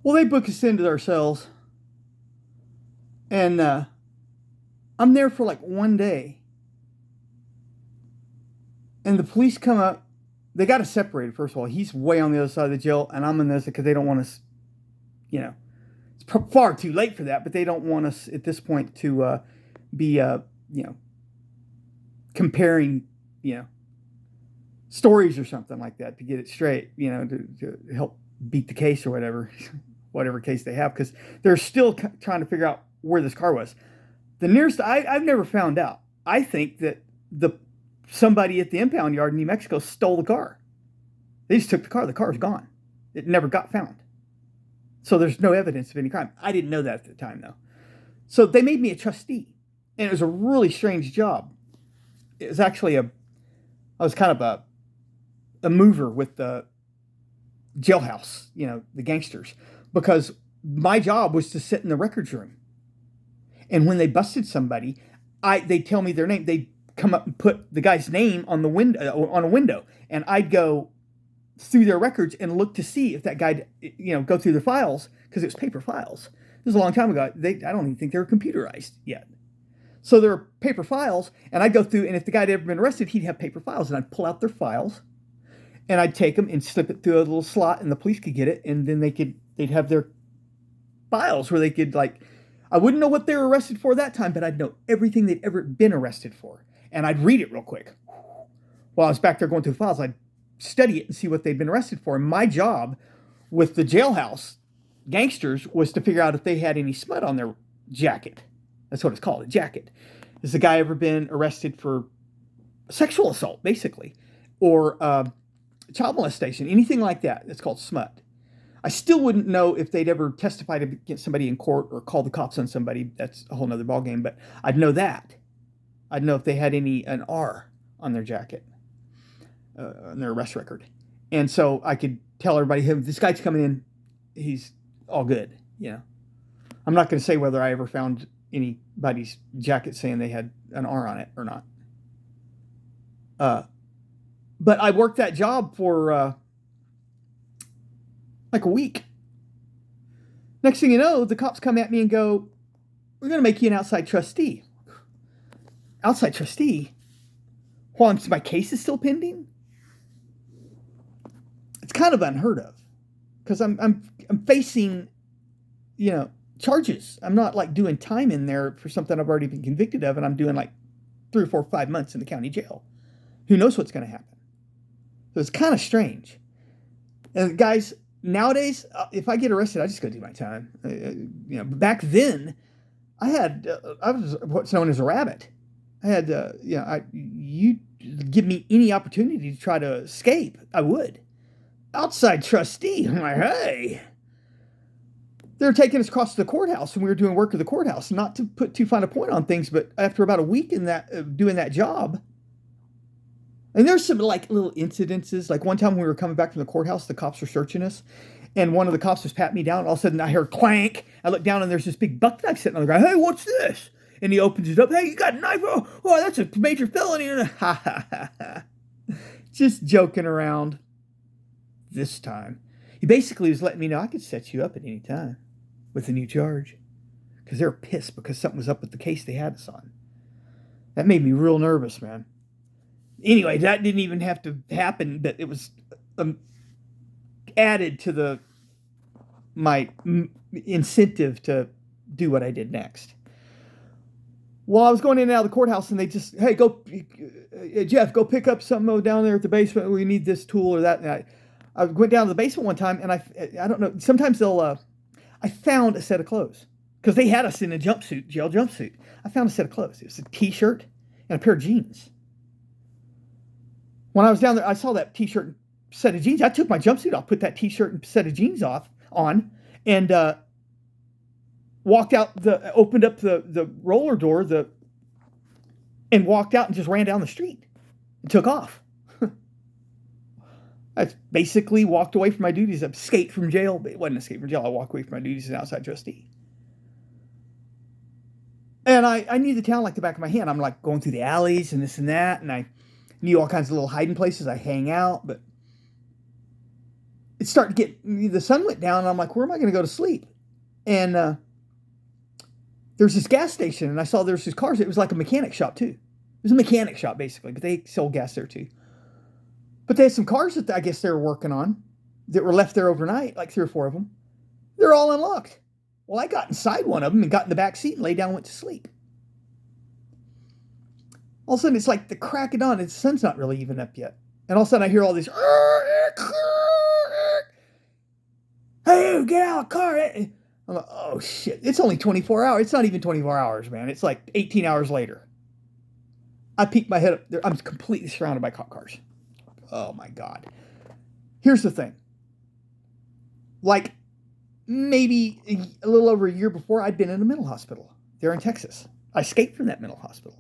Well, they book us into their cells, and I'm there for like one day, and the police come up. They got us separated. First of all, he's way on the other side of the jail, and I'm in this because they don't want us. You know, it's far too late for that, but they don't want us at this point to be, you know, comparing, you know, stories or something like that to get it straight. You know, to help beat the case or whatever, whatever case they have, because they're still trying to figure out where this car was. The nearest I've never found out. I think that the somebody at the impound yard in New Mexico stole the car. They just took the car. The car is gone. It never got found. So there's no evidence of any crime. I didn't know that at the time, though. So they made me a trustee, and it was a really strange job. It was actually I was kind of a mover with the jailhouse, you know, the gangsters, because my job was to sit in the records room. And when they busted somebody, they tell me their name. They come up and put the guy's name on the window on a window, and I'd go through their records and look to see if that guy, you know, go through the files because it was paper files. This was a long time ago. I don't even think they were computerized yet. So there were paper files, and I'd go through, and if the guy had ever been arrested, he'd have paper files, and I'd pull out their files, and I'd take them and slip it through a little slot, and the police could get it, and then they'd have their files where they could, like, I wouldn't know what they were arrested for that time, but I'd know everything they'd ever been arrested for, and I'd read it real quick. While I was back there going through the files, I'd study it and see what they'd been arrested for. And my job with the jailhouse gangsters was to figure out if they had any smut on their jacket. That's what it's called, a jacket. Has the guy ever been arrested for sexual assault, basically, or child molestation, anything like that? That's called smut. I still wouldn't know if they'd ever testified against somebody in court or called the cops on somebody. That's a whole nother ballgame, but I'd know that. I'd know if they had an R on their jacket, on their arrest record. And so I could tell everybody, hey, this guy's coming in, he's all good, you know. I'm not going to say whether I ever found anybody's jacket saying they had an R on it or not. But I worked that job for like a week. Next thing you know, the cops come at me and go, we're going to make you an outside trustee. Outside trustee? While my case is still pending? It's kind of unheard of because I'm facing, you know, charges. I'm not like doing time in there for something I've already been convicted of, and I'm doing like 3 or 4 or 5 months in the county jail. Who knows what's going to happen? So it's kind of strange. And guys, nowadays, if I get arrested, I just go do my time. You know, back then, I was what's known as a rabbit. I had, you know, you give me any opportunity to try to escape, I would. Outside trustee, I'm like, hey. They were taking us across to the courthouse, and we were doing work at the courthouse. Not to put too fine a point on things, but after about a week in that doing that job, and there's some like little incidences. Like one time when we were coming back from the courthouse, the cops were searching us, and one of the cops was patting me down. And all of a sudden, I hear clank. I look down, and there's this big buck knife sitting on the ground. Hey, what's this? And he opens it up. Hey, you got a knife? Oh, that's a major felony. Ha ha ha ha. Just joking around. This time, he basically was letting me know I could set you up at any time with a new charge because they were pissed because something was up with the case they had us on. That made me real nervous, man. Anyway, that didn't even have to happen, but it was added to my incentive to do what I did next. Well, I was going in and out of the courthouse, and they just, hey, go, Jeff, go pick up something down there at the basement. We need this tool or that. And I went down to the basement one time, and I don't know, sometimes I found a set of clothes because they had us in a jumpsuit, jail jumpsuit. I found a set of clothes. It was a t-shirt and a pair of jeans. When I was down there, I saw that t-shirt and set of jeans. I took my jumpsuit off, put that t-shirt and set of jeans on, and walked out, opened up the roller door, and walked out and just ran down the street and took off. I basically walked away from my duties. I escaped from jail, but it wasn't escape from jail. I walked away from my duties as an outside trustee. And I knew the town like the back of my hand. I'm like going through the alleys and this and that, and I knew all kinds of little hiding places I hang out, but it started to get, the sun went down, and I'm like, where am I going to go to sleep? And there's this gas station, and I saw there's these cars. It was like a mechanic shop, too. It was a mechanic shop, basically, but they sold gas there, too. But they had some cars that I guess they were working on that were left there overnight, like 3 or 4 of them. They're all unlocked. Well, I got inside one of them and got in the back seat and lay down and went to sleep. All of a sudden, it's like the crack of dawn, and the sun's not really even up yet. And all of a sudden, I hear all these, hey, get out of the car. I'm like, oh, shit. It's only 24 hours. It's not even 24 hours, man. It's like 18 hours later. I peek my head up there. I'm completely surrounded by cop cars. Oh, my God. Here's the thing. Like, maybe a little over a year before, I'd been in a mental hospital there in Texas. I escaped from that mental hospital.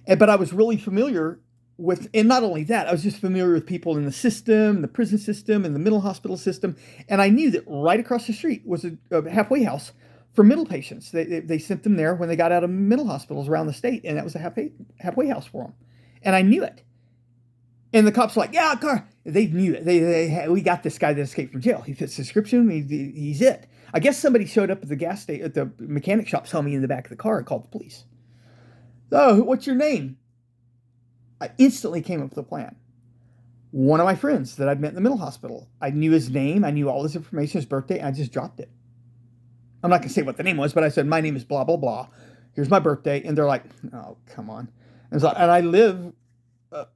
But I was really familiar with, and not only that, I was just familiar with people in the system, the prison system, and the mental hospital system. And I knew that right across the street was a halfway house for mental patients. They sent them there when they got out of mental hospitals around the state, and that was a halfway house for them. And I knew it. And the cops were like, yeah, car. They knew it. We got this guy that escaped from jail. He fits the description. He's it. I guess somebody showed up at the gas station, at the mechanic shop, saw me in the back of the car and called the police. Oh, what's your name? I instantly came up with a plan. One of my friends that I'd met in the mental hospital. I knew his name. I knew all his information, his birthday, and I just dropped it. I'm not going to say what the name was, but I said, my name is blah, blah, blah. Here's my birthday. And they're like, oh, come on. And I live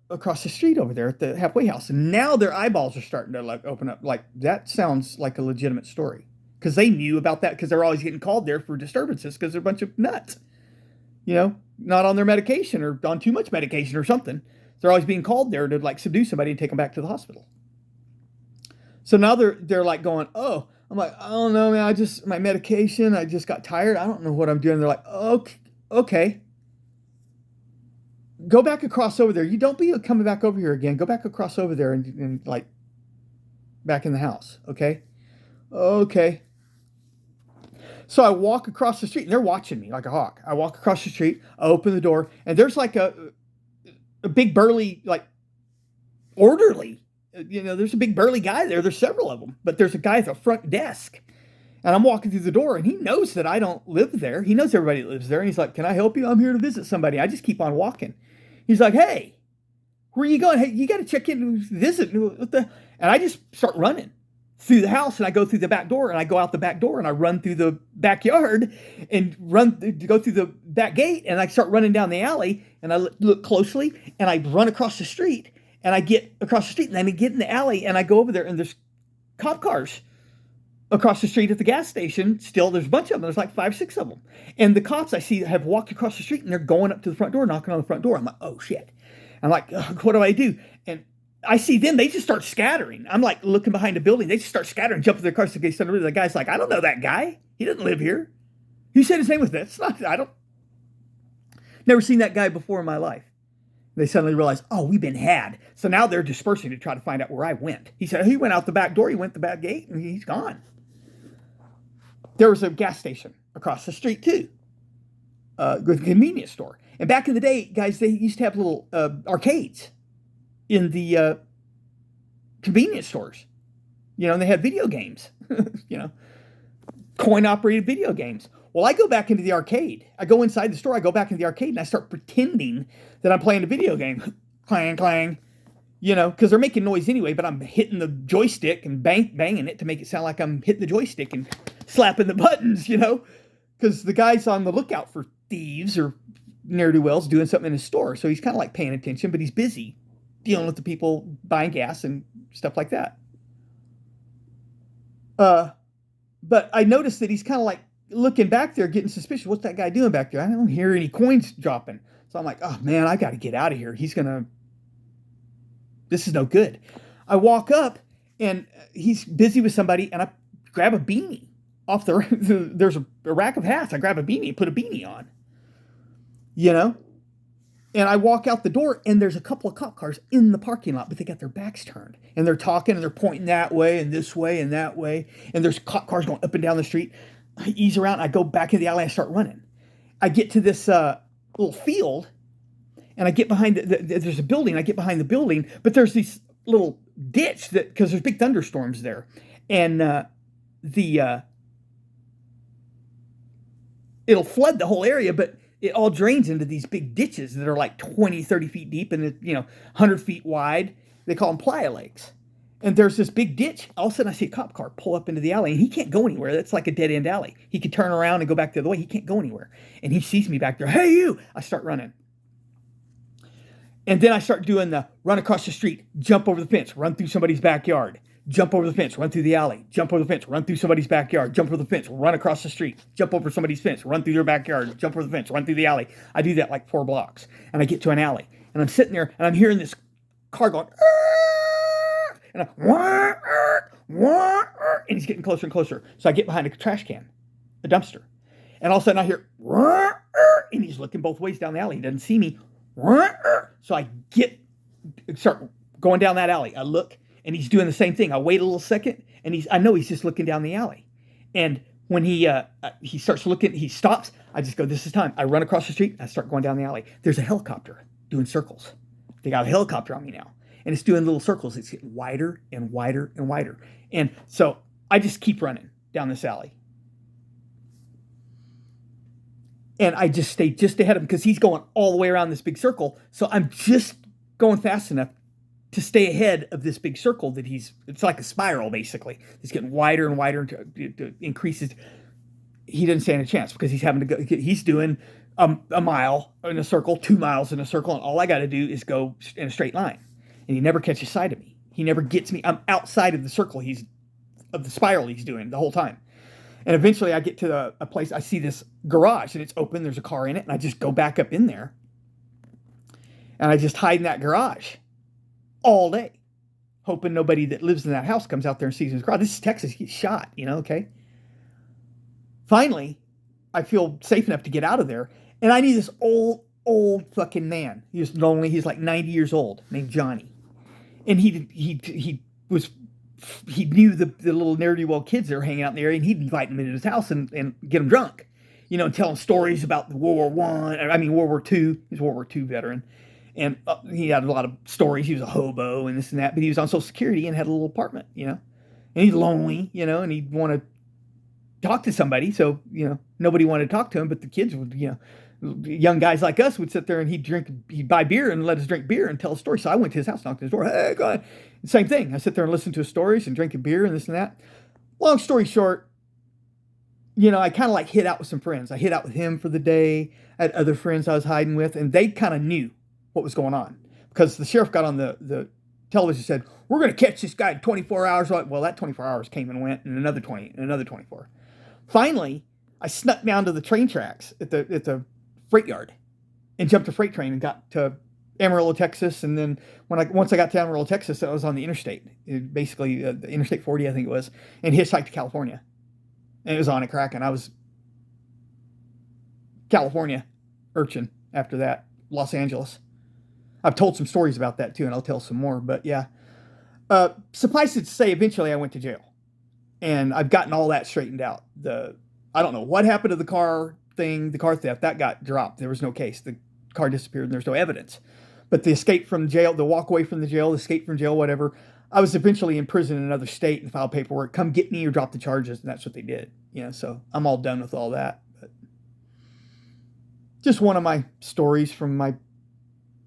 across the street over there at the halfway house. And now their eyeballs are starting to like open up. Like, that sounds like a legitimate story. Because they knew about that because they're always getting called there for disturbances because they're a bunch of nuts. You know, not on their medication or on too much medication or something. They're always being called there to like subdue somebody and take them back to the hospital. So now they're like going, oh, I'm like, I don't know, man. My medication, I just got tired. I don't know what I'm doing. They're like, okay. Go back across over there. You don't be coming back over here again. Go back across over there and like back in the house. Okay. Okay. So I walk across the street, and they're watching me like a hawk. I walk across the street, I open the door, and there's like a big burly, like, orderly. You know, there's a big burly guy there. There's several of them. But there's a guy at the front desk. And I'm walking through the door, and he knows that I don't live there. He knows everybody that lives there. And he's like, can I help you? I'm here to visit somebody. I just keep on walking. He's like, hey, where are you going? Hey, you got to check in and visit. And I just start running through the house, and I go through the back door, and I go out the back door, and I run through the backyard and go through the back gate, and I start running down the alley, and I look closely, and I run across the street, and I get across the street, and then I get in the alley, and I go over there, and there's cop cars across the street at the gas station. Still, there's a bunch of them. There's like 5, 6 of them. And the cops I see have walked across the street, and they're going up to the front door, knocking on the front door. I'm like, oh, shit. I'm like, what do I do? And I see them, they just start scattering. I'm like looking behind the building. They just start scattering, jump in their cars. The guy's like, I don't know that guy. He doesn't live here. He said his name was this. Never seen that guy before in my life. They suddenly realize, oh, we've been had. So now they're dispersing to try to find out where I went. He said, he went out the back door. He went the back gate, and he's gone. There was a gas station across the street, too, with a convenience store. And back in the day, guys, they used to have little arcades in the convenience stores. You know, and they had video games, you know, coin-operated video games. Well, I go back into the arcade. I go inside the store. I go back into the arcade, and I start pretending that I'm playing a video game. Clang, clang. You know, because they're making noise anyway, but I'm hitting the joystick and banging it to make it sound like I'm hitting the joystick and slapping the buttons, you know, because the guy's on the lookout for thieves or ne'er-do-wells doing something in his store. So he's kind of like paying attention, but he's busy dealing with the people buying gas and stuff like that. But I noticed that he's kind of like looking back there, getting suspicious. What's that guy doing back there? I don't hear any coins dropping. So I'm like, oh man, I got to get out of here. This is no good. I walk up, and he's busy with somebody, and I grab a beanie off there's a rack of hats. I grab a beanie and put a beanie on, you know? And I walk out the door, and there's a couple of cop cars in the parking lot, but they got their backs turned. And they're talking, and they're pointing that way and this way and that way. And there's cop cars going up and down the street. I ease around, I go back in the alley, and I start running. I get to this little field, and I get behind, there's a building. I get behind the building, but there's these little ditch that because there's big thunderstorms there, and the it'll flood the whole area, but it all drains into these big ditches that are like 20, 30 feet deep and 100 feet wide. They call them playa lakes. And there's this big ditch. All of a sudden, I see a cop car pull up into the alley, and he can't go anywhere. That's like a dead end alley. He could turn around and go back the other way. He can't go anywhere. And he sees me back there. Hey, you! I start running. And then I start doing the run across the street, jump over the fence, run through somebody's backyard, jump over the fence, run through the alley, jump over the fence, run through somebody's backyard, jump over the fence, run across the street, jump over somebody's fence, run through their backyard, jump over the fence, run through the alley. I do that like 4 blocks. And I get to an alley. And I'm sitting there, and I'm hearing this car going, and and he's getting closer and closer. So I get behind a trash can, a dumpster. And all of a sudden I hear, and he's looking both ways down the alley. He doesn't see me. So I start going down that alley. I look, and he's doing the same thing. I wait a little second, and I know he's just looking down the alley. And when he starts looking, he stops. I just go, this is time. I run across the street. I start going down the alley. There's a helicopter doing circles. They got a helicopter on me now. And it's doing little circles. It's getting wider and wider and wider. And so I just keep running down this alley. And I just stay just ahead of him because he's going all the way around this big circle. So I'm just going fast enough to stay ahead of this big circle that it's like a spiral, basically. It's getting wider and wider to increases. He doesn't stand a chance because he's having to go. He's doing a mile in a circle, 2 miles in a circle. And all I got to do is go in a straight line. And he never catches sight of me. He never gets me. I'm outside of the circle of the spiral he's doing the whole time. And eventually I get to a place, I see this garage, and it's open, there's a car in it, and I just go back up in there. And I just hide in that garage all day, hoping nobody that lives in that house comes out there and sees his garage. This is Texas, he gets shot, okay? Finally, I feel safe enough to get out of there, and I need this old fucking man. He was lonely, he's like 90 years old, named Johnny. And he knew the little ne'er-do-well kids that were hanging out in the area, and he'd invite them into his house and get them drunk, and tell them stories about World War World War II. He's a World War II veteran, and he had a lot of stories. He was a hobo and this and that, but he was on Social Security and had a little apartment, and he's lonely, and he'd want to talk to somebody, so nobody wanted to talk to him, but the kids would, young guys like us would sit there, and he'd buy beer and let us drink beer and tell a story. So I went to his house, knocked on his door. Hey, go ahead. Same thing. I sit there and listen to his stories and drink a beer and this and that. Long story short, I kind of like hid out with some friends. I hid out with him for the day. I had other friends I was hiding with, and they kind of knew what was going on because the sheriff got on the television and said, we're going to catch this guy in 24 hours. Well, that 24 hours came and went, and another 20, and another 24. Finally, I snuck down to the train tracks at the freight yard and jumped a freight train and got to Amarillo, Texas. And then once I got to Amarillo, Texas, I was on the interstate, basically the Interstate 40, I think it was, and hitchhiked to California. And it was on it cracking. I was California urchin after that, Los Angeles. I've told some stories about that too, and I'll tell some more. But yeah, suffice it to say, eventually I went to jail, and I've gotten all that straightened out. I don't know what happened to the car thing, the car theft, that got dropped. There was no case. The car disappeared and there's no evidence. But the escape from jail, the walk away from the jail, the escape from jail, whatever, I was eventually in prison in another state and filed paperwork. Come get me or drop the charges. And that's what they did. So I'm all done with all that. But just one of my stories from my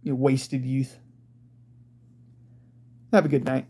wasted youth. Have a good night.